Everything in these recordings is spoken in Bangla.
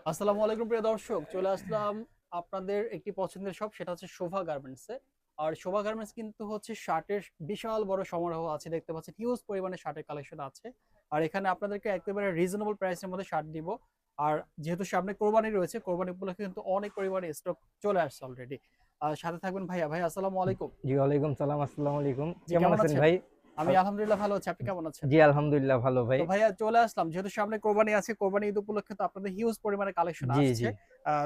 আসসালামু আলাইকুম প্রিয় দর্শক, চলে আসলাম আপনাদের একটি পছন্দের শপ, সেটা হচ্ছে শোভা গার্মেন্টসে। আর শোভা গার্মেন্টস কিন্তু হচ্ছে শার্টের বিশাল বড় সমারোহ আছে, দেখতে পাচ্ছেন হিউজ পরিমাণে শার্টের কালেকশন আছে। আর এখানে আপনাদেরকে একেবারে রিজনেবল প্রাইসের মধ্যে শার্ট দিব। আর যেহেতু সামনে কোরবানি রয়েছে, কোরবানি উপলক্ষে কিন্তু অনেক পরিমাণে স্টক চলে আসছে অলরেডি। আর সাথে থাকবেন ভাইয়া। ভাই আসসালামু আলাইকুম। জি ওয়ালাইকুম সালাম। আসসালামু আলাইকুম। জি, কেমন কেমন আছেন আছেন? ভাই? আমি আলহামদুলিল্লাহ ভালো আছি, আপনি কেমন আছেন? জি আলহামদুলিল্লাহ ভালো ভাই। তো ভাইয়া চলে আসলাম, যেহেতু সামনে কোরবানি আছে, কোরবানি ঈদ উপলক্ষে তো আপনাদের হিউজ পরিমাণে কালেকশন জি জি আসছে।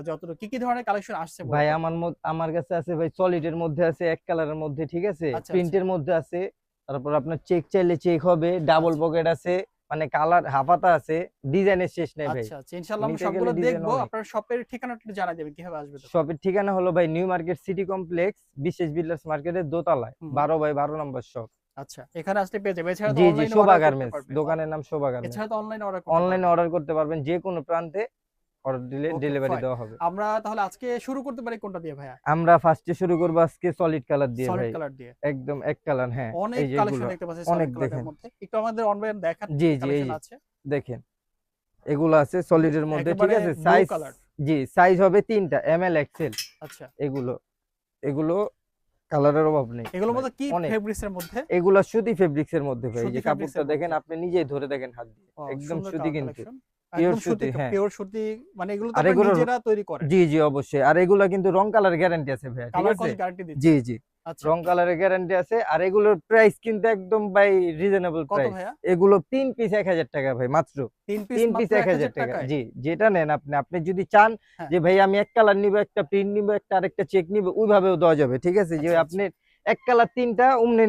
যতটুকু কি কি ধরনের কালেকশন আসছে ভাই, মূলত? আমার কাছে আছে ভাই, সলিড এর মধ্যে আছে, এক কালারের মধ্যে, ঠিক আছে, আচ্ছা আচ্ছা প্রিন্টের মধ্যে আছে। তারপর আপনার চেক চাইলে চেক হবে, ডাবল আচ্ছা পকেট আছে, মানে কালার হাফাতা আছে, ডিজাইনের শেষ নেই ভাই। আচ্ছা আচ্ছা, ইনশাআল্লাহ আমি নিতে গেলে সবগুলো ডিজাইন দেখবো। অনেক। আপনার শপের ঠিকানাটা একটু জানাই দেবেন কিভাবে আসবে তখন? শপের ঠিকানা হলো ভাই নিউ মার্কেট সিটি কমপ্লেক্স, বিশেষ বিল্ডার্স মার্কেটের দোতলায়, হুম হুম। 12/12 নম্বর শপ। আচ্ছা, এখানে আসলে পেয়ে যাবে। এছাড়া তো জি জি, অনলাইনে শোভা অর্ডার করতে গার্মেন্টস, পারবে। দোকানের নাম শোভা গার্মেন্টস। এছাড়া তো অনলাইনে অর্ডার করতে অনলাইনে পারবে। অর্ডার করতে পারবেন, যে কোনো প্রান্তে অর্ডার দিলে ওকে ডেলিভারি ফাইন। দেওয়া হবে। আমরা তাহলে আজকে শুরু করতে পারি কোনটা দিয়ে ভাইয়া? আমরা ফার্স্টে শুরু করবো আজকে সলিড কালার দিয়ে সলিড ভাই। কালার দিয়ে। একদম এক কালার, হ্যাঁ। অনেক এই যে কালেকশন এগুলো দেখতে পাচ্ছি অনেক, সলিড কালারের দেখেন। মধ্যে। একটু আমাদের অনলাইন দেখান কি জি কি জি, এই কালেকশন যে আছে। দেখেন, এগুলো আছে সলিডের মধ্যে, ঠিক একেবারে আছে। Blue size, colour. জি সাইজ হবে তিনটা, ML XL। আচ্ছা, এগুলো এগুলো কালারের অভাব নেই এগুলোর ভাই, মধ্যে কি অনেক। ফেব্রিক্স এর মধ্যে? এগুলা সুতি ফেব্রিক্স এর মধ্যে ভাই, এই সুতি যে ফেব্রিক্স কাপড়টা এর দেখেন, মধ্যে। আপনি নিজেই ধরে দেখেন হাত দিয়ে, ও, একদম সুন্দর সুতি, কালার কিন্তু কালেকশন। পিওর একদম সুতি, সুতি, হ্যাঁ। পিওর সুতি। মানে এগুলো তো আর আপনারা এগুলোর, নিজেরা তৈরি করেন? জি জি অবশ্যই, আর এগুলা কিন্তু রং কালার গ্যারান্টি আছে ভাইয়া, ঠিক কালার আছে। কস গ্যারান্টি জি দিচ্ছেন? জি, আচ্ছা। রং কালারের গ্যারান্টি আছে। আর এগুলোর প্রাইস কিন্তু একদম ভাই রিজনেবল কত প্রাইস। ভাইয়া? এগুলো 3 পিস 1000 টাকা ভাই, মাত্র ৩ পিস 3 পিস মাত্র ১,০০০ 1000 টাকা। টাকায়? জি, যেটা নেন আপনি, আপনি যদি চান হ্যাঁ। যে ভাই আমি এক কালার নিব, একটা প্রিন্ট নিব, একটা আরেকটা চেক নিব, ওইভাবেও দেওয়া যাবে, ঠিক আছে। যে আচ্ছা, আচ্ছা। আপনি এক কালার তিনটা উমনে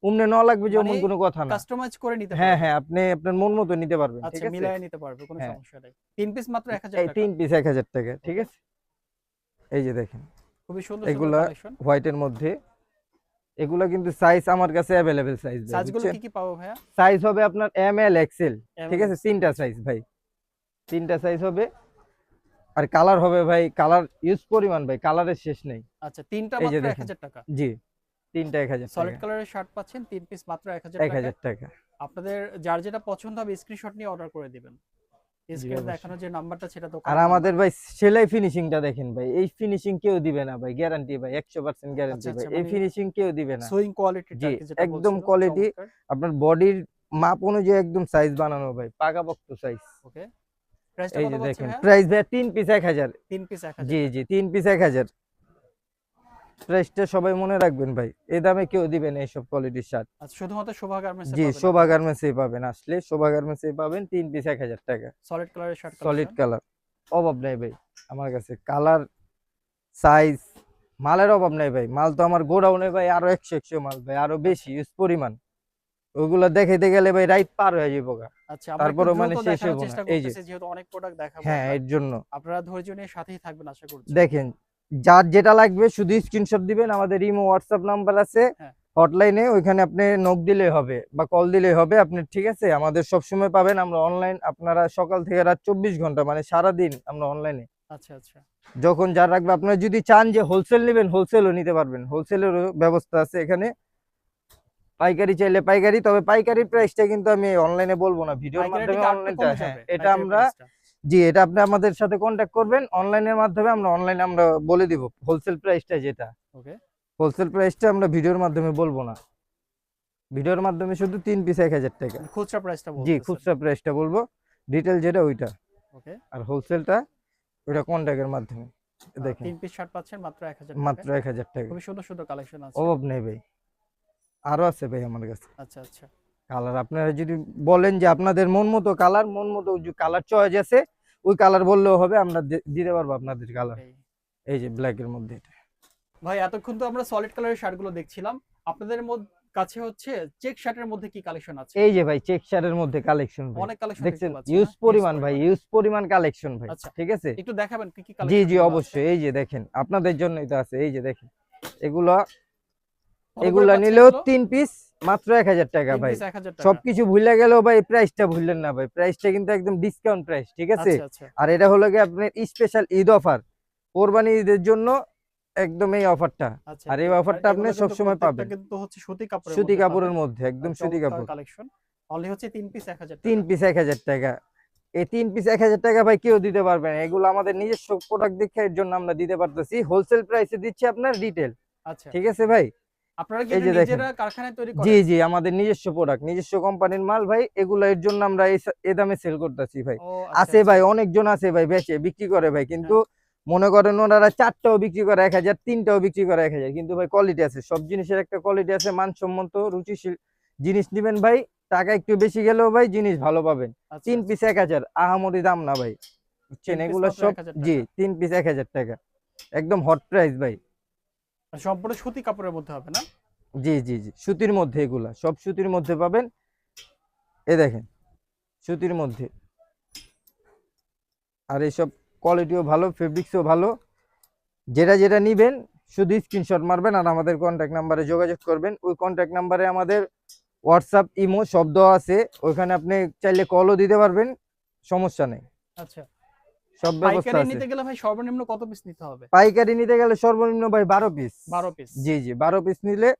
উমনে নেওয়া লাগবে, যে মানে এমন কোনো কথা না। কাস্টমাইজ করে নিতে হ্যাঁ পারবে? হ্যাঁ, আপনি আপনার মন মতো নিতে পারবেন, ঠিক আচ্ছা, আছে। মিলায়ে নিতে পারবে, কোনো হ্যাঁ, সমস্যা নেই। ৩ পিস মাত্র ১,০০০ এই টাকা। 3 পিস 1000 টাকা, ঠিক ওকে। আছে। এই যে দেখেন, খুবই সুন্দর, সুন্দর এগুলা কালেকশন। হোয়াইটের মধ্যে। এগুলা কিন্তু সাইজ আমার কাছে অ্যাভেলেবেল সাইজ ভাই, সাইজগুলো বুঝছেন। কি কি পাবো ভাইয়া? সাইজ হবে আপনার ML XL, এম ঠিক এল আছে, এক্সেল। তিনটা আচ্ছা, সাইজ ভাই, তিনটা সাইজ হবে। আর কালার হবে ভাই, কালার ইউজ পরিমাণ ভাই, কালারের শেষ নেই। আচ্ছা, ৩ টা এই যে মাত্র দেখেন, ১,০০০ টাকা। জি, তিনটা 1000 সলিড টাকা। কালারের শার্ট পাচ্ছেন ৩ পিস মাত্র ১,০০০ টাকায়। 1000 টাকা। আপনাদের যার যেটা পছন্দ হবে স্ক্রিনশট নিয়ে অর্ডার করে দিবেন। জি স্ক্রিনে দেখানো অবশ্যই। যে নাম্বারটা, সেটা আর দোকানের নাম্বার। আমাদের ভাই সেলাই ফিনিশিংটা দেখেন ভাই, এই ফিনিশিং কেউ দিবে না ভাই, গ্যারান্টি ভাই, 100% আচ্ছা গ্যারান্টি ভাই, আচ্ছা, এই মানে ফিনিশিং কেউ দিবে না। সুইং কোয়ালিটিটা জি, আরকি যেটা একদম বলছিল, কোয়ালিটি। চমৎকার। আপনার বডির মাপ অনুযায়ী একদম সাইজ বানানো ভাই, পাকাপোক্ত সাইজ। ওকে। প্রাইসটা এই কত যে পাচ্ছি দেখেন, ভাইয়া? প্রাইস ভাই 3 পিস 1000। ৩ পিস ১,০০০ জি টাকা। জি, 3 পিস 1000। প্রাইসটা সবাই মনে রাখবেন ভাই, এই দামে কেউ দিবে না এইসব কোয়ালিটির শার্ট। আচ্ছা, শুধুমাত্র শোভা গার্মেন্টসে জি, পাবেন শোভা আপনারা। গার্মেন্টসেই পাবেন, আসলে শোভা গার্মেন্টসেই পাবেন, 3 পিস 1000 টাকা। সলিড কালারের শার্ট সলিড কালেকশন। কালার, অভাব নাই ভাই আমার কাছে, কালার, সাইজ, মালের অভাব নাই ভাই। মাল তো আমার গোডাউনে ভাই আরো 100 মাল ভাই, আরো বেশি আচ্ছা ইউজ পরিমাণ। ওগুলা দেখাইতে গেলে ভাই রাইট পার হয়ে যাবো গা। আচ্ছা, আমরা একটু তারপরেও মানে দ্রুত শেষ দেখানোর হইব না, চেষ্টা এই যে করতেছি, যেহেতু অনেক প্রোডাক্ট দেখাবো হ্যাঁ, আমরা। এর জন্য আপনারা ধৈর্য নিয়ে সাথেই থাকবেন আশা করছি। দেখেন, যার যেটা লাগবে শুধু স্ক্রিনশট দিবেন, আমাদের ইমো হোয়াটসঅ্যাপ নাম্বার আছে হ্যাঁ। হটলাইনে, ওইখানে আপনি নক দিলেই হবে বা কল দিলেই হবে আপনি, ঠিক আছে। আমাদের সব সময় পাবেন, আমরা অনলাইন, আপনারা সকাল থেকে রাত 24 ঘন্টা মানে সারা দিন আমরা অনলাইনে। আচ্ছা আচ্ছা। যখন যার রাখবে, আপনারা যদি চান যে হোলসেল নেবেন, হোলসেলও নিতে পারবেন, হোলসেলেরও ব্যবস্থা আছে এখানে। পাইকারি চাইলে পাইকারি, তবে পাইকারি প্রাইসটা কিন্তু আমি অনলাইনে বলবো না, ভিডিওর পাইকারিটা মাধ্যমে কি আরেকটু অনলাইনটা, কমে হ্যাঁ যাবে এটা পাইকারি আমরা, প্রাইসটা? জি এটা আপনি আমাদের সাথে কন্ট্যাক্ট করবেন অনলাইনের মাধ্যমে, আমরা অনলাইনে আমরা বলে দিব হোলসেল প্রাইসটা, যেটা ওকে। হোলসেল প্রাইসটা আমরা ভিডিওর মাধ্যমে বলবো না, ভিডিওর মাধ্যমে শুধু 3 পিস 1000 টাকা। মানে খুচরা প্রাইসটা জি, বলতেছেন? খুচরা প্রাইসটা বলবো, ডিটেল যেটা ওইটা, ওকে। আর হোলসেলটা ওইটা কন্ট্যাক্টের মাধ্যমে। দেখেন ৩ পিস শার্ট পাচ্ছেন মাত্র ১,০০০ মাত্র টাকায়। 1000 টাকা, খুবই সুন্দর সুন্দর কালেকশন আছে। অভাব নেই ভাই, আরো আছে ভাই আমার কাছে আচ্ছা আচ্ছা। কালার। আপনারা যদি বলেন যে আপনাদের মন মতো কালার, মন মতো কালার চয়েস আছে, ওই কালার বললেও হবে, আমরা দিতে পারবো আপনাদের কালার। এই এই যে ব্ল্যাক এর মধ্যে এটা। ভাই, এতক্ষণ তো আমরা সলিড কালারের শার্টগুলো দেখছিলাম। আপনাদের কাছে হচ্ছে চেক শার্টের মধ্যে কি কালেকশন আছে? এই যে ভাই, চেক শার্টের মধ্যে কালেকশন ভাই, অনেক কালেকশন দেখতে দেখছেন, পাচ্ছি না? ইউজ হিউজ পরিমাণ ভাই, পরিমাণ। ইউজ পরিমাণ কালেকশন ভাই, আচ্ছা, ঠিক আছে। একটু দেখাবেন কি কি জি কালেকশন জি গুলো আছে? অবশ্যই, এই যে দেখেন, আপনাদের জন্যই তো আছে, এই যে দেখেন, এগুলা কত করে এগুলা পাচ্ছি নিলেও এগুলো? 3 পিস মাত্র 1000 টাকা ৩ ভাই। পিস ১,০০০ টাকা। সবকিছু ভুলে গেলেও ভাই প্রাইসটা ভুললেন না ভাই, প্রাইসটা কিন্তু একদম ডিসকাউন্ট প্রাইস, ঠিক আছে। আচ্ছা আচ্ছা। আর এটা হলো কি আপনার স্পেশাল ঈদ অফার, কোরবানি ঈদের জন্য একদম এই অফারটা। আচ্ছা, আর এই আর অফারটা আপনি এগুলো সব কিন্তু সময় প্রত্যেকটা পাবেন কিন্তু হচ্ছে সুতি কাপড়ের সুতি মধ্যে পাবেন। কাপড়ের মধ্যে, একদম সুতি চমৎকার কাপড়। কালেকশন। অনলি হচ্ছে ৩ পিস ১,০০০ 3 টাকা। পিস 1000 টাকা। এই 3 পিস 1000 টাকা ভাই কেউ দিতে পারবে না, এগুলো আমাদের নিজস্ব প্রোডাক্ট দেখে এর জন্য আমরা দিতে পারতেছি, হোলসেল প্রাইসে দিচ্ছি আপনার রিটেল। আচ্ছা, ঠিক আছে ভাই, আপনারা কি এই এটা যে দেখেন, নিজেরা কারখানায় তৈরি জি করেন? জি আমাদের নিজস্ব প্রোডাক্ট, নিজস্ব কোম্পানির মাল ভাই, এগুলো এর জন্য আমরা এ দামে সেল করতেছি ভাই। ও আচ্ছা, আছে আচ্ছা। ভাই, অনেকজন আছে ভাই বেচে বিক্রি করে ভাই, কিন্তু হ্যাঁ, মনে করেন ওনারা 4টাও বিক্রি করে 1000, 3টাও বিক্রি করে 1000, কিন্তু ভাই কোয়ালিটি আছে, সব জিনিসের একটা কোয়ালিটি আছে, মানসম্মত রুচিশীল জিনিস নিবেন ভাই, টাকা একটু বেশি গেলেও ভাই জিনিস ভালো পাবেন। আচ্ছা, 3 আচ্ছা। পিস 1000, আহামরি দাম না ভাই, বুঝছেন, 3 পিস এগুলো মাত্র সব 1000 জি টাকা। 3 পিস 1000 টাকা, একদম হট প্রাইস ভাই। সম্পূর্ণ সুতি কাপড়ের মধ্যে হবে না? জি জি জি সুতির মধ্যে, এগুলা সব সুতির মধ্যে পাবেন, এ দেখেন সুতির মধ্যে, আর এইসব কোয়ালিটিও ভালো, ফেব্রিক্সও ভালো, যেটা যেটা নিবেন শুধু স্ক্রিনশট মারবেন আর আমাদের কন্ট্যাক্ট নাম্বারে যোগাযোগ করবেন। ওই কন্ট্যাক্ট নাম্বারে আমাদের হোয়াটসঅ্যাপ, ইমো সব দেওয়া আছে, ওইখানে আপনি চাইলে কলও দিতে পারবেন, সমস্যা নেই, আচ্ছা। সব ব্যবস্থা পাইকারি আছে। নিতে গেলে ভাই সর্বনিম্ন কত পিস নিতে হবে? পাইকারি নিতে গেলে সর্বনিম্ন ভাই 12 পিস। 12 পিস। জি জি 12 পিস নিলে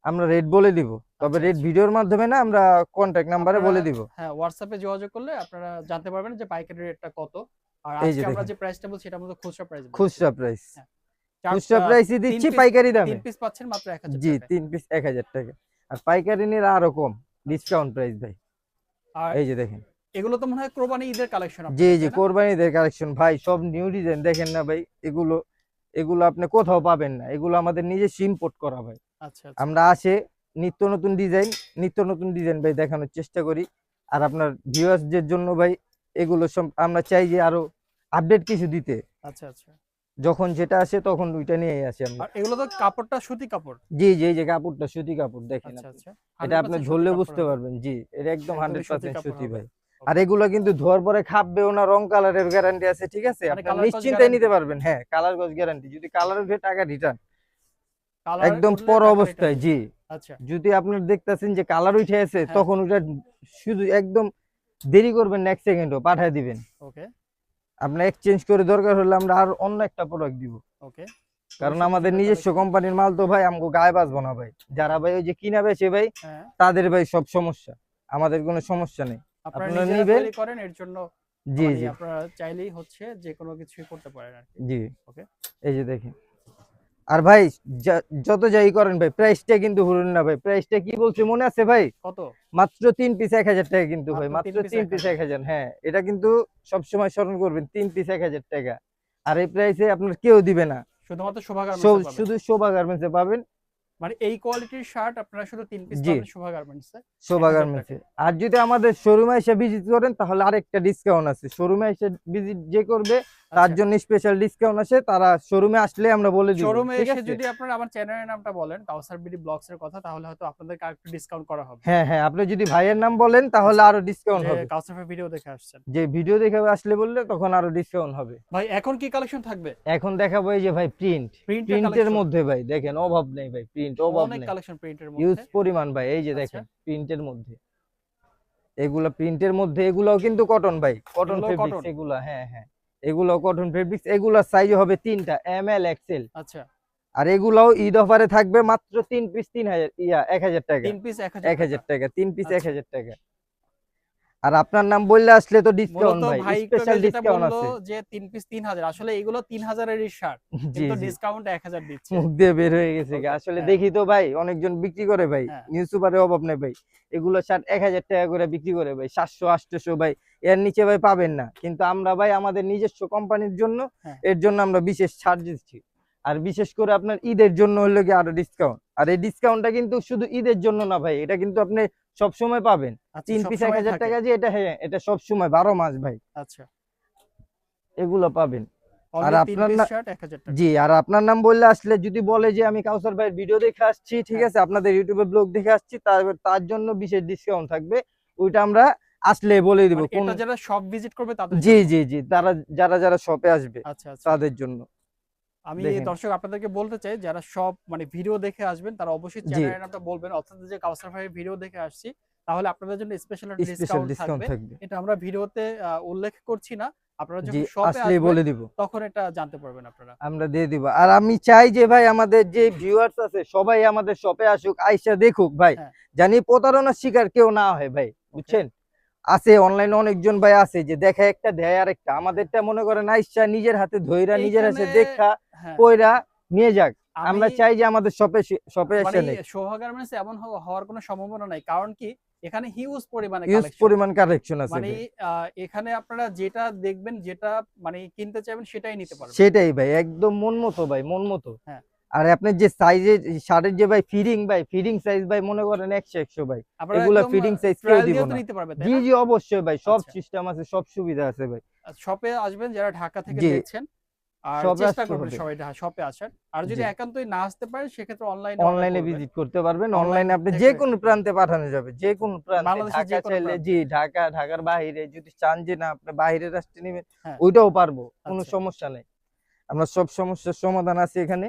আমরা রেট বলে দিব, তবে আচ্ছা, রেট আচ্ছা। ভিডিওর মাধ্যমে না, আমরা কন্ট্যাক্ট নাম্বারে আপনারা বলে দিব। হ্যাঁ, WhatsApp এ যোগাযোগ করলে আপনারা জানতে পারবেন যে পাইকারি রেটটা কত। আর এই যে আজকে আমরা দেখেন যে প্রাইসটা বলছি এটা আমাদের খুচরা প্রাইস বলছি। খুচরা প্রাইস, হ্যাঁ। খুচরা প্রাইসই 3 দিচ্ছি পিস পাইকারি 3 দামে। পিস পাচ্ছেন মাত্র 1000 জি টাকায়। 3 পিস 1000 টাকা, আর পাইকারি নিলে আরো কম, ডিসকাউন্ট প্রাইস ভাই। আর এই যে দেখেন, এগুলো তো মনে হয় কোরবানি ঈদের কালেকশন জি আপনাদের, জি তাই না? কোরবানিদের কালেকশন ভাই, সব নিউ ডিজাইন দেখেন না ভাই, এগুলো এগুলো আপনি কোথাও পাবেন না, এগুলো আমাদের নিজস্ব ইম্পোর্ট করা ভাই। আচ্ছা, আচ্ছা। আমরা আসে নিত্য নতুন ডিজাইন, নিত্য নতুন ডিজাইন ভাই দেখানোর চেষ্টা করি, আর আপনার ভিউয়ার্সদের জন্য ভাই এগুলো সব আমরা চাই যে আরো আপডেট কিছু দিতে, আচ্ছা, আচ্ছা। যখন যেটা আসে তখন ওইটা নিয়ে আসি আমরা। আর এগুলো তো কাপড়টা সুতি কাপড়। জি জি এই যে কাপড়টা সুতি কাপড় দেখেন আচ্ছা, আপনি, আচ্ছা। এটা আপনি 100% সুতি ধরলে কাপড় বুঝতে হবে। পারবেন, জি এটা একদম একদমই সুতি 100% কাপড় সুতি হবে। ভাই। আর ওকে। এগুলো কিন্তু ধোয়ার পরে খাপবেও না, রং কালারের গ্যারান্টি আছে, ঠিক আছে, মানে আপনার কালার কস নিশ্চিন্তায় গ্যারান্টি। নিতে পারবেন, হ্যাঁ কালার গজ গ্যারান্টি, যদি কালার উঠে টাকা রিটার্ন, কালার একদম উঠলে পর টাকা রিটার্ন অবস্থায়, দিবেন। জি। আচ্ছা। যদি আপনার দেখতেছেন যে কালার উঠে আছে, হ্যাঁ, তখন ওটা শুধু একদম দেরি করবেন না, এক সেকেন্ডও পাঠিয়ে দিবেন, ওকে, আপনার এক্সচেঞ্জ করে দরকার হলে আমরা আর অন্য একটা প্রোডাক্ট দিব, ওকে। কারণ খুবই আমাদের সুন্দর নিজস্ব কালেকশন। কোম্পানির মাল তো ভাই আমাকে গায়ে বাঁচবো না ভাই, যারা ভাই ওই যে কিনা বেচে ভাই হ্যাঁ, তাদের ভাই সব সমস্যা, আমাদের কোনো সমস্যা নেই, আপনারা আপনারা নিজেরা নিবেন। তৈরি করেন এর জন্য জি মানে জি আপনারা চাইলেই হচ্ছে যে কোনো কিছুই করতে পারেন আরকি। জি ওকে। এই যে দেখেন, আর ভাই যত যাই করেন ভাই, প্রাইসটা কিন্তু ভুলুন না ভাই, প্রাইসটা কি বলছে মনে আছে ভাই? কত? মাত্র 3 পিস 1000 টাকা কিন্তু ভাই, মাত্র মাত্র 3 পিস 3 পিস 1000। 1000, হ্যাঁ এটা কিন্তু সবসময় স্মরণ করবেন, 3 পিস 1000 টাকা, আর এই প্রাইসে আপনার কেউ দিবে না, শুধুমাত্র শোভা গার্মেন্টসে পাবেন। শুধু শোভা গার্মেন্টসে পাবেন। মানে এই কোয়ালিটির শার্ট আপনারা শুধু 3 পিস জি পাবেন শোভা গার্মেন্টসে শোভা 1000 গার্মেন্টসে। টাকায়। আর যদি আমাদের শোরুমে এসে ভিজিট করেন তাহলে আরেকটা ডিসকাউন্ট আছে, শোরুমে এসে ভিজিট যে করবে তার আচ্ছা। জন্য স্পেশাল ডিসকাউন্ট আছে, তারা শোরুমে আসলে আমরা বলে দিব, শোরুমে ঠিক এসে আছে। যদি আপনারা আমার চ্যানেলের নামটা বলেন কাউসার বিডি ব্লগস এর কথা, তাহলে হয়তো আপনাদেরকে আরেকটু ডিসকাউন্ট করা হবে। হ্যাঁ হ্যাঁ আপনি যদি ভাইয়ের নাম বলেন তাহলে আচ্ছা। আরো ডিসকাউন্ট যে হবে, কাউসার ভিডিও দেখে আসছেন। যে ভিডিও দেখে আসলে বললে তখন আরো ডিসকাউন্ট হবে। ভাই এখন কি কালেকশন থাকবে? এখন দেখাবো এই যে ভাই প্রিন্টের প্রিন্টের কালেকশন। মধ্যে ভাই দেখেন অভাব নেই ভাই, প্রিন্ট অভাব অনেক নেই, কালেকশন প্রিন্টের ইউজ মধ্যে। পরিমাণ ভাই, এই যে আচ্ছা। দেখেন প্রিন্টের মধ্যে, এগুলা প্রিন্টের মধ্যে, এগুলাও কিন্তু কটন ভাই, কটন এগুলোও ফেব্রিক্স কটন। এগুলা, হ্যাঁ হ্যাঁ এগুলাও কটন ফেব্রিক্স, এগুলা সাইজ হবে 3টা, এম এল এক্সেল, আচ্ছা। আর এগুলাও ঈদ অফারে থাকবে মাত্র 3 পিস 3000 1000 টাকা, 3 পিস 1000 1000 টাকা। টাকা 3 পিস আচ্ছা। 1000 টাকা। আর আপনার নাম বললে আসলে তো ডিসকাউন্ট মূলত ভাই, ভাই একটু স্পেশাল আগে যেটা ডিসকাউন্ট বলল আছে। যে 3 পিস 3000, আসলে এগুলো 3000 এরই শার্ট জি কিন্তু জি ডিসকাউন্ট 1000 দিচ্ছে। মুখ দিয়ে বের হয়ে গেছে ওকে, আসলে, হ্যাঁ। দেখি তো ভাই অনেকজন বিক্রি করে ভাই, হ্যাঁ। নিউজ সুপারে অভাব নেই ভাই, এগুলো শার্ট 1000 টাকা করে বিক্রি করে ভাই, 700 800 ভাই, এর নিচে ভাই পাবেন না, কিন্তু আমরা ভাই আমাদের নিজস্ব কোম্পানির জন্য হ্যাঁ। এর জন্য আমরা বিশেষ ছাড় দিচ্ছি, আর বিশেষ করে আপনার ঈদের জন্য হলো কি আরো ডিসকাউন্ট, আর এই ডিসকাউন্টটা কিন্তু শুধু ঈদের জন্য না ভাই, এটা কিন্তু আপনি সব সময় পাবেন, আচ্ছা, 3 সব পিস সময় 1000 থাকে। টাকা যে এটা, হ্যাঁ এটা সব সময় 12 মাস ভাই, আচ্ছা। এগুলো পাবেন। আর অনলি 3 আপনার পিস না, শার্ট 1000 টাকা। জি আর আপনার নাম বললে আসলে যদি বলে যে আমি কাউসার ভাইয়ের ভিডিও দেখে আসছি, ঠিক হ্যাঁ। আছে আপনাদের ইউটিউবে ব্লগ দেখে আসছি, তার জন্য বিশেষ ডিসকাউন্ট থাকবে, ওইটা আমরা আসলে বলে দিব মানে কোন। এটা যারা সব ভিজিট করবে তাদের জি জন্য। জি জি তারা যারা যারা শপে আসবে আচ্ছা, আচ্ছা। তাদের জন্য। আমি দেখেন দর্শক আপনাদেরকে বলতে চাই যারা সব মানে ভিডিও দেখে আসবেন তারা অবশ্যই জি চ্যানেলের নামটা বলবেন, অর্থাৎ যে কাউসার ভাইয়ের ভিডিও দেখে আসছি, তাহলে আপনাদের জন্য স্পেশাল একটা স্পেশাল ডিসকাউন্ট ডিসকাউন্ট থাকবে। থাকবে, এটা আমরা ভিডিওতে উল্লেখ করছি না, আপনারা জি যখন শপে আসলেই আসবেন বলে দিব, তখন এটা জানতে পারবেন আপনারা। আমরা দিয়ে দিব। আর আমি চাই যে ভাই আমাদের যে ভিউয়ার্স আছে সবাই আমাদের শপে আসুক, আইসা দেখুক ভাই, হ্যাঁ। জানি প্রতারণার শিকার কেউ না হয় ভাই, বুঝছেন, আছে অনলাইনে অনেকজন ভাই আছে যে দেখে একটা দেয় আরেকটা, আমাদেরটা মনে করেন আইসা নিজের হাতে ধইরা নিজের হাতে এইখানে দেখা হ্যাঁ পয়রা নিয়ে যাক। আমি আমরা চাই যে আমাদের শপে মানে এসে নেক। শোভা গার্মেন্টস এমন হওয়ার কোনো সম্ভাবনা নাই, কারণ কি এখানে হিউজ পরিমাণে ইউজ কালেকশন, পরিমাণ কালেকশন আছে মানে ভাই। এখানে আপনারা যেটা দেখবেন, যেটা মানে কিনতে চাইবেন সেটাই নিতে পারবেন। সেটাই ভাই, একদম মন মতো ভাই, মন মতো। হ্যাঁ আর আপনার যে সাইজে শার্টের যে ভাই ফিডিং সাইজ ভাই মনে করেন 100 ভাই, আপনারা এগুলা একদম ফিডিং সাইজ কেউ ট্রায়াল দিব দিয়েও তো না। নিতে পারবে, তাই জি না? জি অবশ্যই ভাই, সব আচ্ছা, সিস্টেম আছে, সব সুবিধা আছে ভাই। শপে আসবেন যারা ঢাকা থেকে জি, দেখছেন, আর সবে চেষ্টা আসতে করবেন হবে। সবাই শপে আসার। আর যদি জি, একান্তই না আসতে পারে সেক্ষেত্রে অনলাইনে অর্ডার অনলাইনে করবেন। ভিজিট করতে পারবেন, অনলাইন অনলাইনে আপনি যে থেকে কোনো প্রান্তে পাঠানো যাবে, যে কোনো প্রান্তে, বাংলাদেশের যে ঢাকা কোনো চাইলে, প্রান্তে। জি ঢাকা, ঢাকার বাইরে যদি চান যে না আপনি বাইরের রাষ্ট্রে নেবেন, হ্যাঁ ওইটাও পারবো, কোনো আচ্ছা, সমস্যা নেই। আমরা সব সমস্যার সমাধান আছে এখানে।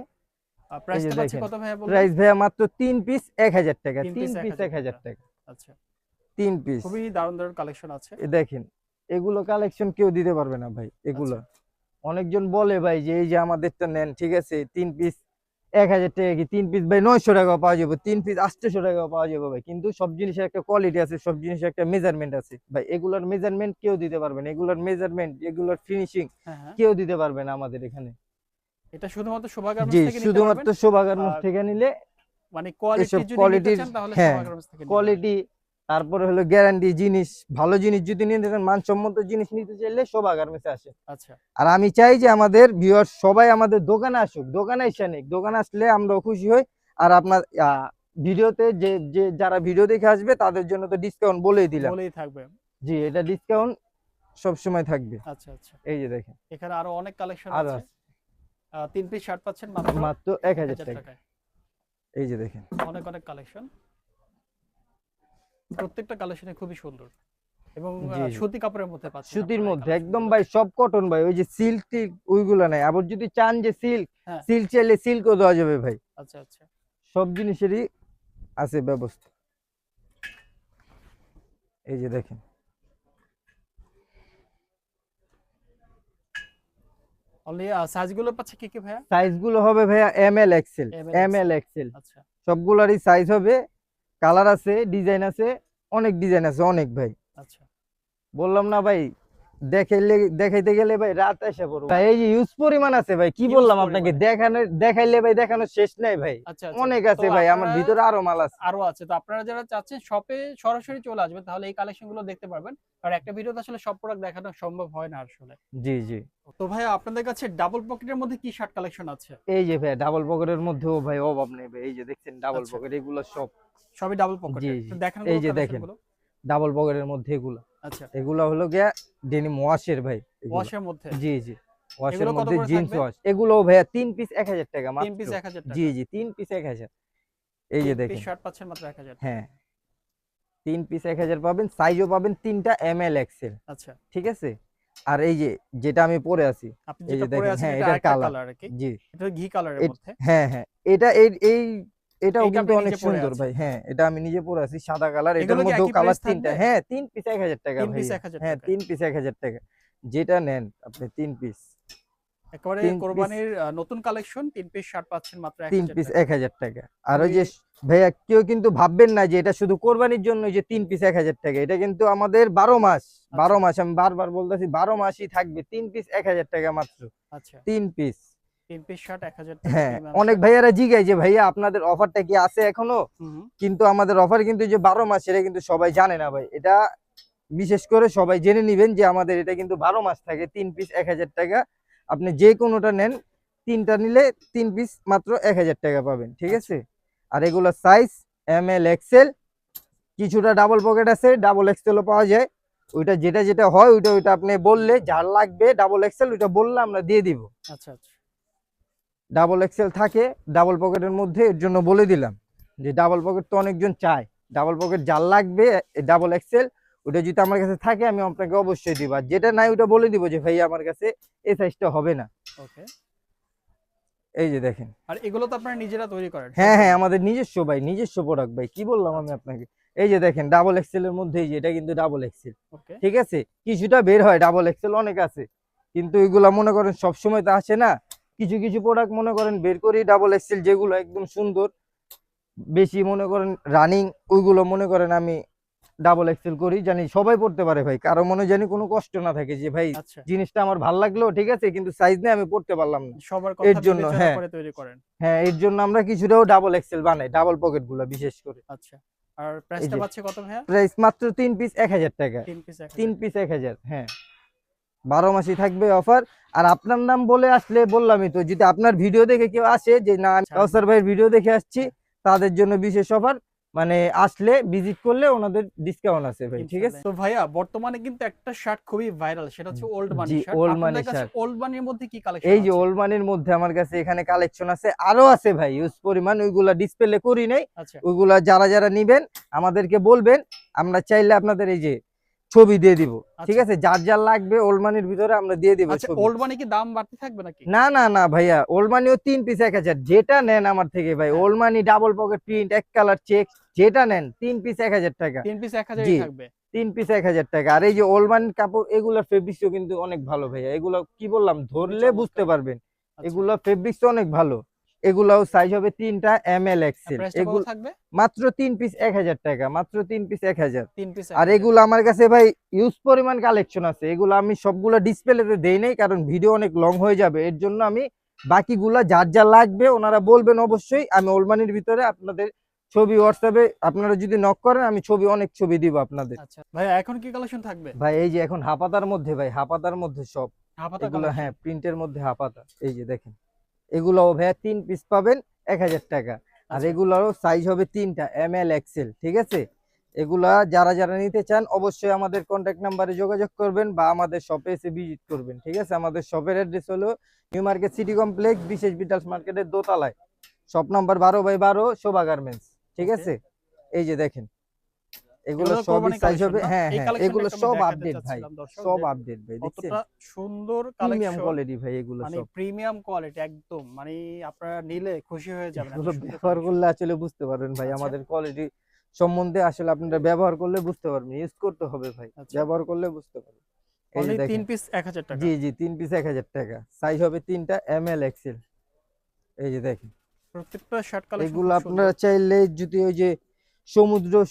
এই যে প্রাইসটা পাচ্ছি দেখেন, কত ভাইয়া বললেন? প্রাইস ভাইয়া মাত্র 3 পিস 1000 টাকা, 3 3 পিস পিস 1000 1000 টাকা। টাকা, আচ্ছা, 3 পিস। খুবই দারুণ দারুণ কালেকশন আছে। দেখেন, এগুলো কালেকশন কেউ দিতে পারবে না ভাই এগুলো। আচ্ছা, অনেকজন বলে ভাই যে এই যে আমাদেরটা নেন, ঠিক আছে 3 পিস 1000 টাকা, কি 3 পিস ভাই 900 টাকা পাওয়া যাবে, 3 পিস 800 টাকা পাওয়া যাবে ভাই, কিন্তু সব জিনিসের একটা কোয়ালিটি আছে, সব জিনিসের একটা মেজারমেন্ট আছে ভাই, এগুলোর মেজারমেন্ট কেউ দিতে পারবে না, এগুলোর মেজারমেন্ট, এগুলোর ফিনিশিং হ্যাঁ হ্যাঁ, কেউ দিতে পারবে না আমাদের এখানে। এটা শুধুমাত্র শোভা জি, গার্মেন্টস থেকে নিতে শুধুমাত্র পারবেন। শোভাগার মুখ আর থেকে নিলে মানে কোয়ালিটি এসব যদি নিতে কোয়ালিটির, চান তাহলে হ্যাঁ শোভা গার্মেন্টস থেকে নিতে পারবেন। কোয়ালিটি, তারপরে হলো গ্যারান্টি জিনিস, ভালো জিনিস যদি নিতে চান, মানসম্মত জিনিস নিতে চাইলে শোভা গার্মেন্টসে আসে। আচ্ছা, আর আমি চাই যে আমাদের ভিউয়ার সবাই আমাদের দোকানে আসুক, দোকানে এসে নিক, দোকানে আসলে আমরাও খুশি হই। আর আপনার ভিডিওতে যে যে যারা ভিডিও দেখে আসবে তাদের জন্য তো ডিসকাউন্ট বলেই দিলাম। বলেই থাকবে। জি, এটা ডিসকাউন্ট সব সময় থাকবে। আচ্ছা আচ্ছা, এই যে দেখেন, এখানে আরো অনেক কালেকশন আর আছে। আছে 3 পিস শার্ট পাচ্ছেন মাত্র মাত্র 1000 1000 টাকা। টাকায়। এই যে দেখেন, অনেক অনেক কালেকশন, প্রত্যেকটা কালেকশনে খুবই সুন্দর এবং জি জি সুতি কাপড়ের মধ্যে পাচ্ছেন সুতির আপনারা এই মধ্যে একদম কালেকশনগুলো। ভাই, সব কটন ভাই, ওই যে সিল্ক টিল্ক ওইগুলা নাই। আবার যদি চান যে সিল্ক, হ্যাঁ সিল্ক চাইলে সিল্কও দেওয়া যাবে ভাই, আচ্ছা আচ্ছা, সব জিনিসেরই আছে ব্যবস্থা। এই যে দেখেন, অনলি সাইজগুলো পাচ্ছে কি কি ভাইয়া? সাইজ গুলো হবে ভাইয়া M L XL, M M L. L XL, আচ্ছা, সবগুলারই সাইজ হবে। কালার আছে, ডিজাইন আছে, অনেক ডিজাইন আছে অনেক ভাই। আচ্ছা, বললাম না ভাই, দেখাইতে গেলে ভাই রাত এসে পড়বো ভাই, এই যে ইউজ পরিমাণ আছে ভাই, কি হিউজ বললাম আপনাকে, পরিমাণে। দেখাইলে ভাই দেখানোর শেষ নাই ভাই, আচ্ছা আচ্ছা, অনেক তো আছে ভাই, আমার আপনারা ভিতরে আরো মাল আছে। আরো আছে, তো আপনারা যারা চাচ্ছেন শপে সরাসরি চলে আসবেন তাহলে এই কালেকশন গুলো দেখতে পারবেন, কারণ একটা ভিডিওতে আসলে সব প্রোডাক্ট দেখানো সম্ভব হয় না আসলে। জি জি, তো ভাই আপনাদের কাছে ডাবল পকেটের মধ্যে কি শার্ট কালেকশন আছে? এই যে ভাই ডাবল পকেটের মধ্যেও ভাই অভাব নেই ভাই, এই যে দেখছেন ডাবল আচ্ছা, পকেট, এগুলো সব। সবই ডাবল জি পকেটের, জি, তো দেখান এই গুলো যে কালেকশন দেখেন গুলো। ডাবল পকেটের মধ্যে এগুলো, আচ্ছা, এগুলো হলো গিয়া ডেনিম ওয়াশের ভাই এগুলো। ওয়াশের মধ্যে জি জি, ওয়াশের এগুলো কত মধ্যে করে জিন্স থাকবে? ওয়াশ, এগুলো ভাইয়া 3 পিস 1000 টাকা 3 মাত্র। পিস 1000 জি টাকা। জি, 3 পিস 1000। এই যে 3 পিস দেখেন, শার্ট পাচ্ছেন মাত্র 1000 টাকা। হ্যাঁ 3 পিস 1000 পাবেন, সাইজও পাবেন 3টা এম এল এক্সেল, আচ্ছা, ঠিক আছে। আর এই যে যেটা আমি পরে আছি, আপনি এই যেটা যে পরে দেখেন, আছেন হ্যাঁ এটা এটার আরেকটা কালার, কালার আর কি, জি এটা ঘি কালারের মধ্যে। হ্যাঁ হ্যাঁ, এটা এই এটাও এইটা কিন্তু আপনি অনেক নিজে পরে সুন্দর আছেন। ভাই, হ্যাঁ এটা আমি নিজে পরে আছি, সাদা কালার, এটার এগুলো কি মধ্যেও একই কালার প্রাইস 3টা, থাকবে? হ্যাঁ 3 পিস 1000 টাকা 3 পিস ভাইয়া, 1000 হ্যাঁ টাকা। 3 পিস 1000 টাকা, যেটা নেন আপনি 3 পিস, একেবারে 3 পিস, কোরবানির নতুন কালেকশন, 3 পিস শার্ট পাচ্ছেন মাত্র 3 1000 পিস টাকা। 1000 টাকা। আর ওই খুবই যে ভাইয়া কেউ কিন্তু ভাববেন না যে এটা শুধু কোরবানির জন্য যে 3 পিস 1000 টাকা, এটা কিন্তু আমাদের 12 মাস, আচ্ছা 12 মাস, আমি বারবার বলতেছি 12 মাসই থাকবে 3 পিস 1000 টাকা মাত্র, আচ্ছা, 3 পিস। 3 পিস শার্ট 1000 টাকা হ্যাঁ, প্রিমিয়াম অনেক শার্ট। ভাইয়ারা জিগায় যে ভাইয়া আপনাদের অফারটা কি আছে এখনো, হুম হুম, কিন্তু আমাদের অফার কিন্তু যে 12 মাস এটা কিন্তু সবাই জানে না ভাই, এটা বিশেষ করে সবাই জেনে নিবেন যে আমাদের এটা কিন্তু 12 মাস থাকে, 3 পিস 1000 টাকা, আপনি যে কোনোটা নেন, তিনটা নিলে 3 পিস মাত্র 1000 টাকা পাবেন, ঠিক আচ্ছা আছে। আর এগুলো সাইজ এম এল এক্সেল, কিছুটা ডাবল পকেট আছে, ডাবল এক্সেলও পাওয়া যায়, ওইটা যেটা যেটা হয় ওইটা আপনি বললে, যার লাগবে ডাবল এক্সেল ওইটা বললে আমরা দিয়ে দিব। আচ্ছা আচ্ছা, ডাবল এক্সেল থাকে ডাবল পকেটের মধ্যে, এর জন্য বলে দিলাম যে ডাবল পকেট তো অনেকজন চায়, ডাবল পকেট যার লাগবে ডাবল এক্সেল ওটা যদি আমার কাছে থাকে আমি আপনাকে অবশ্যই দিব, আর যেটা নাই ওটা বলে দিব যে ভাই আমার কাছে এই সাইজটা হবে না। ওকে। এই যে দেখেন, আর এগুলো তো আপনারা নিজেরা তৈরি করেন হ্যাঁ হ্যাঁ সম্পূর্ণ? আমাদের নিজস্ব ভাই, নিজস্ব প্রোডাক্ট ভাই, কি বললাম আমি আচ্ছা, আপনাকে। এই যে দেখেন ডাবল এক্সেল এর মধ্যে, এই যে এটা কিন্তু ডাবল এক্সেল, ওকে। ঠিক আছে। কিছুটা বের হয়, ডাবল এক্সেল অনেক আছে, কিন্তু এগুলা মনে করেন সব সময় তো আসে না, কিছু কিছু প্রোডাক্ট মনে করেন বের করি ডাবল এক্সেল, যেগুলো একদম সুন্দর, বেশি মনে করেন রানিং, ওইগুলো মনে করেন আমি ডাবল এক্সেল করি, জানি সবাই পড়তে পারে ভাই, কারো মনে জানি কোনো কষ্ট না থাকে যে ভাই আচ্ছা, জিনিসটা আমার ভাল লাগলো ঠিক আছে কিন্তু সাইজ নেই আমি পড়তে পারলাম না। সবার এর কথা জন্য বিবেচনা হ্যাঁ করে তৈরি করেন। হ্যাঁ এর জন্য আমরা কিছুটাও ডাবল এক্সেল বানাই, ডাবল পকেট গুলা বিশেষ করে। আচ্ছা, আর এই প্রাইসটা যে পাচ্ছে কত ভাইয়া? প্রাইস মাত্র 3 পিস 1000 টাকা। 3 পিস 3 1000 পিস 1000, হ্যাঁ 12 মাসই থাকবে অফার। আর আপনার নাম বলে আসলে বললামই তো, যদি আপনার ভিডিও দেখে কেউ আসে যে না আমি ছাড় কাউসার দিবেন। ভাইয়ের ভিডিও দেখে আসছি, হ্যাঁ, তাদের জন্য বিশেষ অফার, মানে আসলে ভিজিট করলে ওনাদের ডিসকাউন্ট আছে ভাই, ঠিক আছে। ইনশাআল্লাহ। তো ভাইয়া বর্তমানে কিন্তু একটা শার্ট খুবই ভাইরাল, সেটা হচ্ছে ওল্ড মানি জি শার্ট। ওল্ড মানি আপনাদের কাছে শার্ট, ওল্ড মানির মধ্যে কি কালেকশন এই যে আছে? ওল্ড মানির মধ্যে আমার কাছে এখানে কালেকশন আছে, আরো আছে ভাই ইউজ পরিমাণ, ওইগুলা ডিসপ্লে করি নাই। আচ্ছা, ওইগুলা যারা যারা নিবেন আমাদেরকে বলবেন, আমরা চাইলে আপনাদের এই যে ছবি দিয়ে দিব, ঠিক আচ্ছা, আছে, যার যার লাগবে ওল্ড মানির ভিতরে আমরা দিয়ে দিব আচ্ছা। ছবি। ওল্ড মানি কি দাম বাড়তে থাকবে নাকি? না না না ভাইয়া, ওল্ড মানিও 3 পিস 1000, যেটা নেন আমার থেকে ভাই, হ্যাঁ, ওল্ড মানি ডাবল পকেট প্রিন্ট এক কালার চেক যেটা নেন 3 পিস 1000 টাকা। 3 পিস 1000 ই জি থাকবে। 3 পিস 1000 টাকা। আর এই যে ওল্ড মানির কাপড়, এগুলোর ফেব্রিক্সও কিন্তু অনেক ভালো ভাইয়া, এগুলো কি বললাম খুবই ধরলে বুঝতে চমৎকার। পারবেন, আচ্ছা, এগুলো ফেব্রিক্স অনেক ভালো। এগুলাও সাইজ হবে 3টা ML আর এক্সেল, প্রাইসটা কত এগুলো থাকবে? মাত্র 3 পিস 1000 টাকা, মাত্র 3 পিস 1000। 3 পিস আর 1000। এগুলো আমার কাছে ভাই ইউজ পরিমাণ কালেকশন আছে, এগুলো আমি সবগুলো ডিসপ্লেতে দেই নাই, কারণ ভিডিও অনেক লং হয়ে যাবে, এর জন্য আমি বাকিগুলা যার যা লাগবে ওনারা বলবেন অবশ্যই, আমি ওলমানির ভিতরে আপনাদের ছবি হোয়াটসঅ্যাপে আপনারা যদি নক করেন আমি ছবি অনেক ছবি দিব আপনাদের। আচ্ছা ভাইয়া, এখন কি কালেকশন থাকবে? ভাই এই যে এখন হাপাতার মধ্যে ভাই, হাপাতার মধ্যে সব হাফাতা এগুলো, কালেকশন। হ্যাঁ প্রিন্টের মধ্যে হাপাতা, এই যে দেখেন এগুলোও ভাইয়া 3 পিস পাবেন 1000 টাকা। আর আচ্ছা, এগুলোরও সাইজ হবে 3টা ML এক্সেল, ঠিক আছে। এগুলা যারা যারা নিতে চান অবশ্যই আমাদের কন্ট্যাক্ট নাম্বারে যোগাযোগ করবেন বা আমাদের শপে এসে ভিজিট করবেন, ঠিক আছে। আমাদের শপের অ্যাড্রেস হলো নিউ মার্কেট সিটি কমপ্লেক্স, বিশেষ বিটালস মার্কেটের দোতলায়, শপ নাম্বার 12/12, শোভা গার্মেন্টস, ঠিক ওকে। আছে। এই যে দেখেন এগুলো এগুলো তো সবই কোরবানি সাইজ কালেকশন হবে, না? হ্যাঁ এই হ্যাঁ কালেকশনটা এগুলো একটু আমি সব দেখাতে আপডেট ভাই, চাচ্ছিলাম দর্শক সব যে আপডেট ভাই, দেখছেন কতটা সুন্দর প্রিমিয়াম কালেকশন, কোয়ালিটি ভাই এগুলো মানে সব। প্রিমিয়াম কোয়ালিটি একদম, মানে আপনারা নিলে খুশি হয়ে যাবেন, এত এগুলো সুন্দর ব্যবহার কালেকশন। করলে আসলে বুঝতে পারবেন ভাই আচ্ছা, আমাদের কোয়ালিটি সম্বন্ধে, আসলে আপনারা ব্যবহার করলে বুঝতে পারবেন, ইউজ করতে হবে ভাই, আচ্ছা। ব্যবহার করলে বুঝতে পারবেন। এই যে অনলি 3 দেখেন, পিস 1000 টাকা। জি জি 3 পিস 1000 টাকা, সাইজ হবে 3টা ML এক্সেল। এই যে দেখেন প্রত্যেকটা শার্ট কালেকশন এগুলো খুব সুন্দর। আপনারা চাইলে যদি ওই যে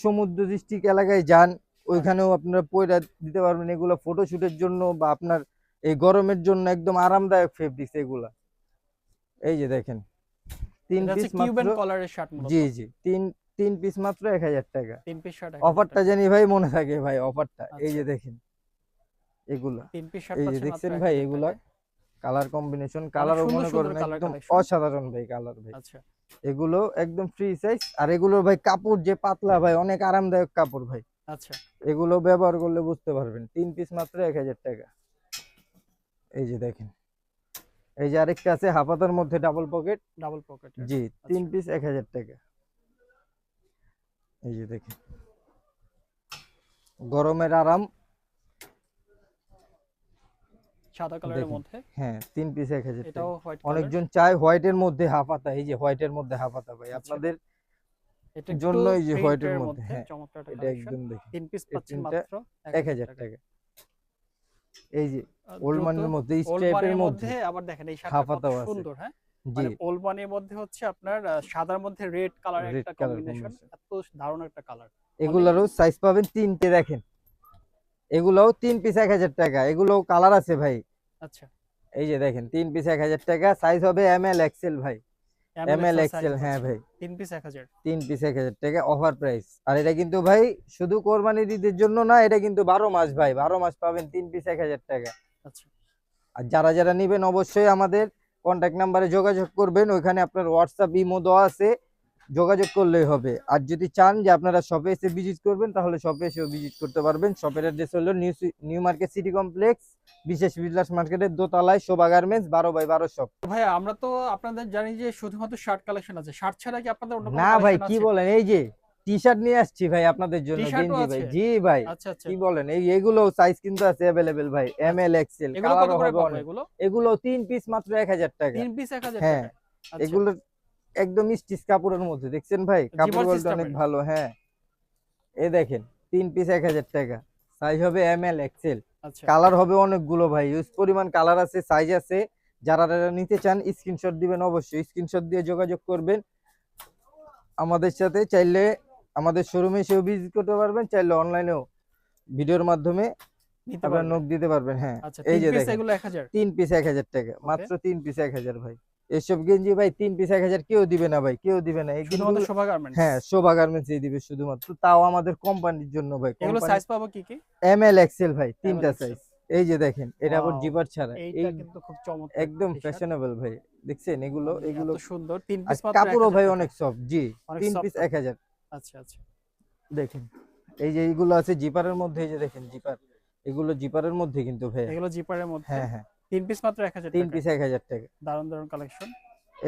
সমুদ্র ডিস্ট্রিক্ট এলাকায় যান, হ্যাঁ, ওইখানেও আপনারা পয়রা দিতে পারবেন, এগুলো ফটোশুটের জন্য বা আপনার এই গরমের জন্য একদম আরামদায়ক ফেব্রিক্স এগুলা। এই যে দেখেন 3 এটা হচ্ছে পিস মাত্র, কিউবান কলারের শার্ট মূলত। জি জি 3 পিস মাত্র 1000 টাকা। 3 পিস শার্ট 1000 অফারটা টাকা। জানি ভাই মনে থাকে ভাই অফারটা, এই আচ্ছা, যে দেখেন এগুলা, 3 পিস শার্ট এই যে পাচ্ছেন মাত্র দেখছেন ভাই 1000 এগুলা টাকায়। কালার কম্বিনেশন, অনেক কালারও সুন্দর মনে সুন্দর করেন কালার একদম কালেকশন। অসাধারণ ভাই কালার ভাই। আচ্ছা, এগুলো একদম ফ্রি সাইজ, আর এগুলোর ভাই কাপড় যে পাতলা ভাই, অনেক আরামদায়ক কাপড় ভাই, আচ্ছা। এগুলো ব্যবহার করলে বুঝতে পারবেন। 3 পিস মাত্র 1000 টাকা। এই যে দেখেন এই যে আরেকটা আছে হাফাতার মধ্যে ডাবল পকেট, ডাবল পকেটের। জি 3 আচ্ছা, পিস 1000 টাকা। এই যে দেখেন গরমের আরাম, সাদা কালারের দেখেন মধ্যে। হ্যাঁ 3 পিস 1000 টাকা। এটাও হোয়াইট কালার। অনেকজন চায় হোয়াইটের মধ্যে হাফাতা, এই যে হোয়াইটের মধ্যে হাফাতা ভাই আচ্ছা, আপনাদের এটা একটু জন্য, এই যে হোয়াইটের প্রিন্টের মধ্যে, মধ্যে হ্যাঁ চমৎকার একটা এটা কালেকশন। একদম দেখেন 3 পিস এই পাচ্ছেন প্রিন্টটা মাত্র 1000 1000 টাকা। টাকা। এই যে ওল্ড দ্রুত মানির মধ্যে ওল্ড স্ট্রাইপের মানির মধ্যে মধ্যে আবার দেখেন এই শার্টটা কত হাফাতাও আছে, সুন্দর, হ্যাঁ? জি মানে ওল্ড মানির মধ্যে হচ্ছে আপনার সাদার মধ্যে রেড কালারের রেড একটা কালার কম্বিনেশন, কম্বিনেশন। এত দারুণ একটা কালার। অনলি এগুলারও সাইজ পাবেন 3টে, দেখেন এগুলোও 3 পিস 1000 টাকা, এগুলোও কালার আছে ভাই। আচ্ছা, এই যে দেখেন 3 পিস 1000 টাকা, সাইজ হবে ML এক্সেল ভাই, ML এক্সেল সাইজ এক্সেল, হ্যাঁ পাচ্ছেন। ভাই 3 পিস 1000। 3 পিস 1000 টাকা অফার প্রাইস। আর এটা কিন্তু ভাই শুধু কোরবানির ঈদের জন্য না, এটা কিন্তু 12 মাস ভাই, 12 মাস পাবেন 3 পিস 1000 টাকা। আচ্ছা, আর যারা যারা নেবেন অবশ্যই আমাদের কন্ট্যাক্ট নাম্বারে যোগাযোগ করবেন, ওইখানে আপনার হোয়াটসঅ্যাপ ইমো দেওয়া আছে, যোগাযোগ করলেই হবে। আর যদি চান যে আপনারা শপে এসে ভিজিট করবেন তাহলে শপে এসেও ভিজিট করতে পারবেন। শপের অ্যাড্রেস হলো নিউ মার্কেট সিটি কমপ্লেক্স, বিশেষ বিজলাস মার্কেটের দোতলায়, শোভা গার্মেন্টস, 12/12 শপ। তো ভাইয়া আমরা তো আপনাদের জানি যে শুধুমাত্র শার্ট কালেকশন আছে, শার্ট ছাড়া কি আপনাদের অন্য কোনো না ভাই কালেকশন কি আছে? বলেন, এই যে টি শার্ট নিয়ে আসছি ভাই আপনাদের জন্য, টি-শার্টও গেঞ্জি ভাই, আছে? জি ভাই আচ্ছা, আচ্ছা। কি বলেন, এই এগুলো সাইজ কিন্তু আছে अवेलेबल ভাই, আচ্ছা। ML এক্সেল, এগুলো কত কালারও করে হবে পাবো অনেক। এগুলো? এগুলো 3 পিস মাত্র 1000 টাকা। 3 পিস 1000 হ্যাঁ টাকায়। আচ্ছা। এগুলো একদম স্টিচ কাপড়ের মধ্যে, দেখছেন ভাই কাপড় জিপার কোয়ালিটি অনেক সিস্টেমের। ভালো, হ্যাঁ এই দেখেন 3 পিস 1000 টাকা, সাইজ হবে ML এক্সেল, আচ্ছা, কালার হবে অনেকগুলো ভাই, ইউজ পরিমাণ কালার আছে, সাইজ আছে। যারা যারা নিতে চান স্ক্রিনশট দিবেন, অবশ্যই স্ক্রিনশট দিয়ে যোগাযোগ করবেন আমাদের সাথে। চাইলে আমাদের শোরুমে এসেও ভিজিট করতে পারবেন, চাইলে অনলাইনেও ভিডিওর মাধ্যমে নিতে আপনারা পারবে। নক দিতে পারবেন। হ্যাঁ, আচ্ছা, এই 3 যে পিস দেখেন এগুলো 1000। 3 পিস 1000 টাকা, ওকে। মাত্র 3 পিস 1000 ভাই। এসব গেঞ্জি ভাই 3 পিস 1000 কেউ দিবে না ভাই, কেউ দিবে না এই শুধুমাত্র গেঞ্জিগুলো। শোভা গার্মেন্টস। হ্যাঁ, শোভা গার্মেন্টসই দিবে শুধুমাত্র, তাও আমাদের কোম্পানির জন্য ভাই। এগুলো কোম্পানি সাইজ পাবো কি কি? এম এল এক্সেল ভাই, এমএল তিনটা এক্সেল। সাইজ। এই যে দেখেন, এটা আবার ওয়াও! জিপার ছাড়া। এইটা এই কিন্তু খুব চমৎকার একটা একদম টি-শার্ট। ফ্যাশনেবল ভাই, দেখছেন এগুলো মানে এগুলো। এত সুন্দর 3 আর পিস মাত্র কাপড়ও 1000 ভাই টাকা। অনেক সফট। জি, অনেক 3 পিস সফট কাপড়। 1000। আচ্ছা, আচ্ছা। দেখেন এই যে এইগুলো আছে জিপারের মধ্যে, এই যে দেখেন জিপার, এগুলো জিপারের মধ্যে কিন্তু ভাই। এগুলো জিপারের মধ্যে। হ্যাঁ হ্যাঁ, 3 পিস মাত্র 1000 3 টাকা। পিস 1000 টাকা। দারুণ, দারুণ কালেকশন।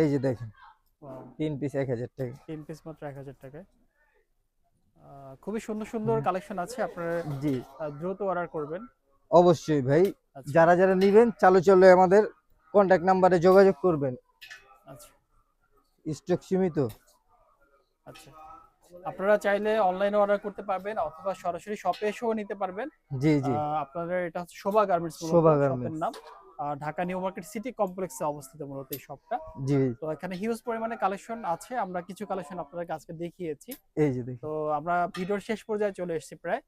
এই যে দেখেন ওয়াও! 3 পিস 1000 টাকা। 3 পিস মাত্র 1000 টাকায়। খুবই সুন্দর, সুন্দর কালেকশন আছে। আপনারা জি, দ্রুত অর্ডার করবেন। অবশ্যই ভাই। আচ্ছা, যারা যারা নিবেন চালু চলে আমাদের কন্টাক্ট নাম্বারে যোগাযোগ করবেন। আচ্ছা, স্টক সীমিত। আচ্ছা। আপনারা চাইলে অনলাইনে অর্ডার করতে পারবেন অথবা সরাসরি শপে এসেও নিতে পারবেন। জি জি, আপনাদের এটা হচ্ছে শোভা গার্মেন্টস মূলত শোভা শপের গার্মেন্টস। নাম। ঢাকা নিউ মার্কেট সিটি কমপ্লেক্সে অবস্থিত মূলত এই শপটা। জি, তো এখানে হিউজ পরিমাণে কালেকশন আছে। আমরা কিছু কালেকশন আপনাদেরকে আজকে দেখিয়েছি। এই যে দেখেন। তো আমরা ভিডিওর শেষ পর্যায়ে চলে এসেছি প্রায়।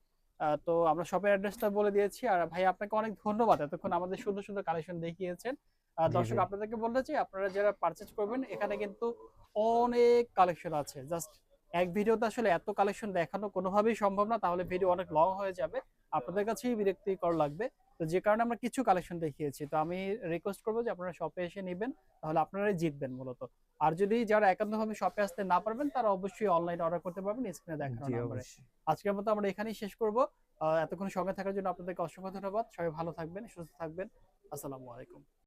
তো আমরা শপের অ্যাড্রেসটা বলে দিয়েছি। আর ভাই আপনাকে অনেক ধন্যবাদ। এতক্ষণ আমাদের সুন্দর, সুন্দর কালেকশন দেখিয়েছেন। জি দর্শক ভাই, আপনাদেরকে বলতে চাই আপনারা যারা পারচেজ করবেন এখানে কিন্তু অনেক কালেকশন আছে। জাস্ট এক ভিডিওতে আসলে এত কালেকশন দেখানো কোনোভাবেই সম্ভব না। তাহলে ভিডিও অনেক লং হয়ে যাবে। আপনাদের কাছেই বিরক্তিকর লাগবে। তো যে কারণে আমরা কিছু কালেকশন দেখিয়েছি। তো আমি রিকোয়েস্ট করব যে আপনারা শপে এসে নিবেন। তাহলে আপনারাই জিতবেন মূলত। আর যদি যারা একান্তভাবে শপে আসতে না পারবেন তারা অবশ্যই অনলাইনে অর্ডার করতে পারবেন স্ক্রিনে দেখানো জি নাম্বারে। অবশ্যই। আজকের মতো আমরা এখানেই শেষ করব। এতক্ষণ সঙ্গে থাকার জন্য আপনাদেরকে অসংখ্য ধন্যবাদ। সবাই ভালো থাকবেন, সুস্থ থাকবেন। আসসালামু আলাইকুম।